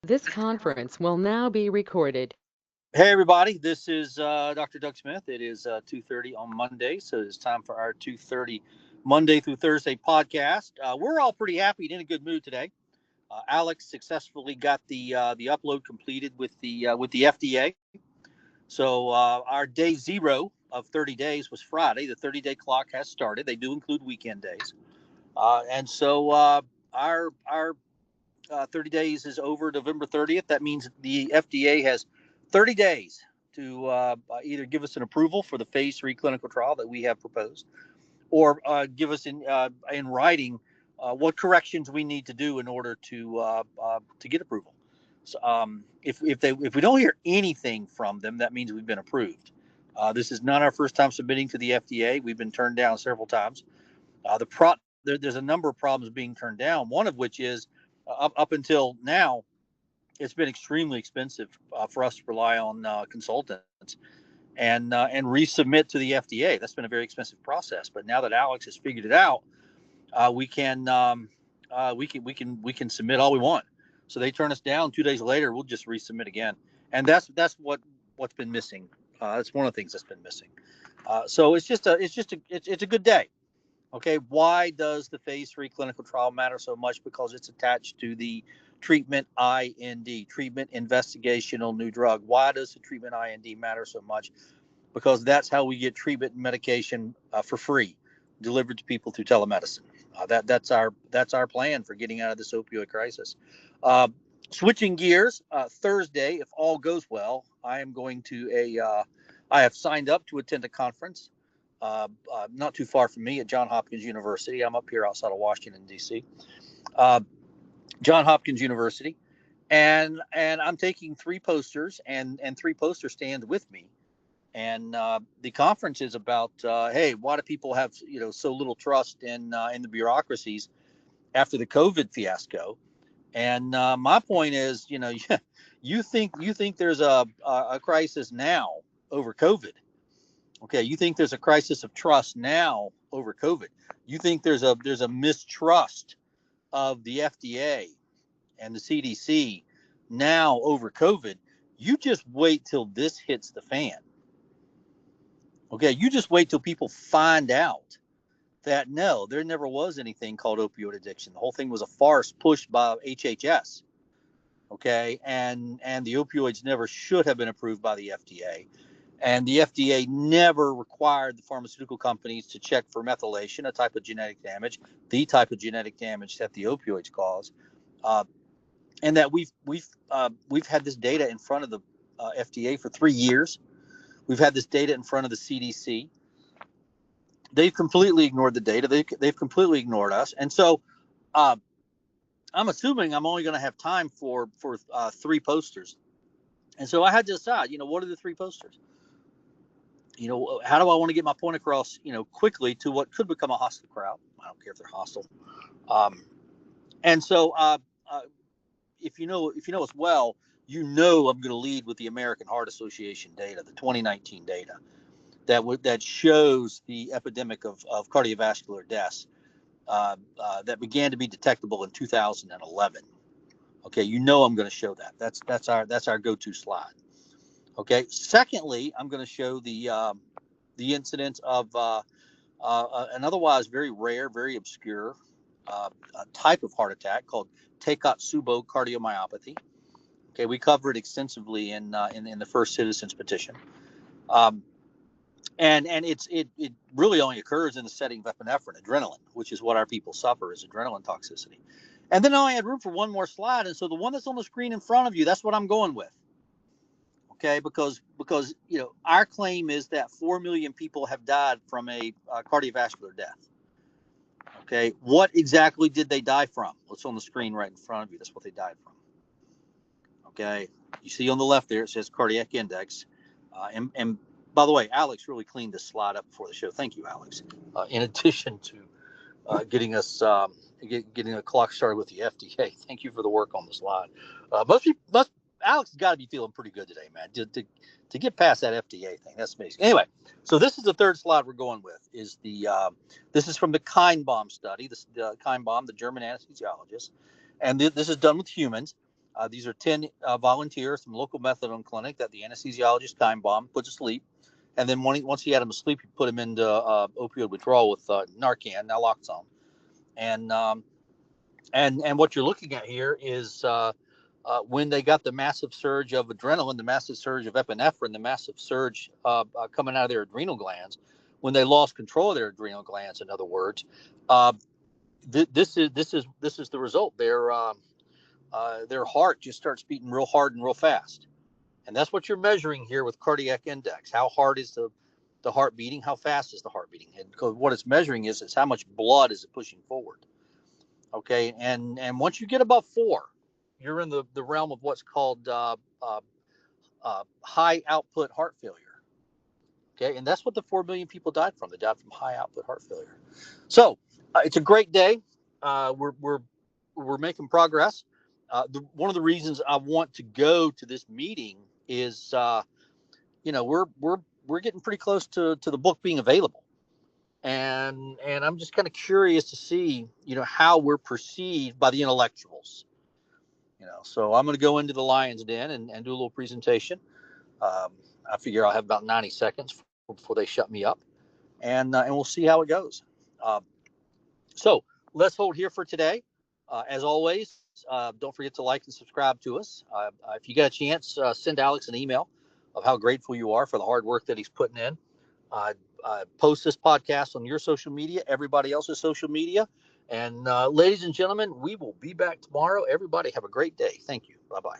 This conference will now be recorded. Hey everybody, this is Dr. Doug Smith. It is 2:30 on Monday, so it's time for our 2:30 Monday through Thursday podcast. We're all pretty happy and in a good mood today. Alex successfully got the upload completed with the FDA. So our day zero of 30 days was Friday. The 30-day clock has started. They do include weekend days, and so our 30 days is over November 30th. That means the FDA has 30 days to either give us an approval for the phase 3 clinical trial that we have proposed, or give us in writing what corrections we need to do in order to get approval. So, if we don't hear anything from them, that means we've been approved. This is not our first time submitting to the FDA. We've been turned down several times. There's a number of problems being turned down. One of which is up until now, it's been extremely expensive for us to rely on consultants and resubmit to the FDA. That's been a very expensive process. But now that Alex has figured it out, we can submit all we want. So they turn us down. 2 days later, we'll just resubmit again, and that's what's been missing. That's one of the things that's been missing. So it's a good day. Okay, why does the phase 3 clinical trial matter so much? Because it's attached to the treatment IND, treatment investigational new drug. Why does the treatment IND matter so much? Because that's how we get treatment and medication for free, delivered to people through telemedicine. That's our plan for getting out of this opioid crisis. Switching gears, Thursday, if all goes well, I am going to I have signed up to attend a conference not too far from me at Johns Hopkins University. I'm up here outside of Washington, D.C. Johns Hopkins University, and I'm taking three posters and three poster stands with me. And the conference is about hey, why do people have so little trust in the bureaucracies after the COVID fiasco? And my point is, you think there's a crisis now over COVID. Okay, you think there's a crisis of trust now over COVID. You think there's a mistrust of the FDA and the CDC now over COVID. You just wait till this hits the fan. Okay, you just wait till people find out that no, there never was anything called opioid addiction. The whole thing was a farce pushed by HHS. Okay, and the opioids never should have been approved by the FDA. And the FDA never required the pharmaceutical companies to check for methylation, a type of genetic damage, the type of genetic damage that the opioids cause, and that we've had this data in front of the FDA for 3 years. We've had this data in front of the CDC. They've completely ignored the data. They've completely ignored us, and so I'm assuming I'm only going to have time for three posters, and so I had to decide. What are the three posters? How do I want to get my point across, quickly to what could become a hostile crowd? I don't care if they're hostile. And so, if you know as well, I'm going to lead with the American Heart Association data, the 2019 data that shows the epidemic of cardiovascular deaths that began to be detectable in 2011. Okay, I'm going to show that. That's our go-to slide. Okay. Secondly, I'm going to show the incidence of an otherwise very rare, very obscure type of heart attack called Takotsubo cardiomyopathy. Okay, we covered it extensively in the first Citizens Petition, and it really only occurs in the setting of epinephrine, adrenaline, which is what our people suffer, is adrenaline toxicity. And then I only had room for one more slide, and so the one that's on the screen in front of you, that's what I'm going with. Okay, because our claim is that 4 million people have died from a cardiovascular death. Okay, what exactly did they die from? What's on the screen right in front of you? That's what they died from. Okay, you see on the left there it says cardiac index, and by the way, Alex really cleaned this slide up before the show. Thank you, Alex. In addition to getting us getting a clock started with the FDA, thank you for the work on the slide. Alex has got to be feeling pretty good today, man. To get past that FDA thing, that's amazing. Anyway, so this is the third slide we're going with. This is from the Kienbaum study. The Kienbaum, the German anesthesiologist, and this is done with humans. These are 10 volunteers from local methadone clinic that the anesthesiologist time bomb puts asleep. And then once he had them asleep, he put them into opioid withdrawal with Narcan, naloxone. And what you're looking at here is when they got the massive surge of adrenaline, the massive surge of epinephrine, the massive surge coming out of their adrenal glands, when they lost control of their adrenal glands, in other words, this is the result. Their heart just starts beating real hard and real fast, and that's what you're measuring here with cardiac index. How hard is the heart beating? How fast is the heart beating? And because what it's measuring is how much blood is it pushing forward. Okay, and once you get above 4, you're in the realm of what's called high output heart failure. Okay, and that's what the 4 million people died from. They died from high output heart failure. So it's a great day. We're making progress. One of the reasons I want to go to this meeting is, we're getting pretty close to the book being available, and I'm just kind of curious to see, how we're perceived by the intellectuals. So I'm going to go into the Lion's Den and do a little presentation. I figure I'll have about 90 seconds before they shut me up, and we'll see how it goes. So let's hold here for today. As always, don't forget to like and subscribe to us. If you get a chance, send Alex an email of how grateful you are for the hard work that he's putting in. Post this podcast on your social media, everybody else's social media. And ladies and gentlemen, we will be back tomorrow. Everybody have a great day. Thank you. Bye-bye.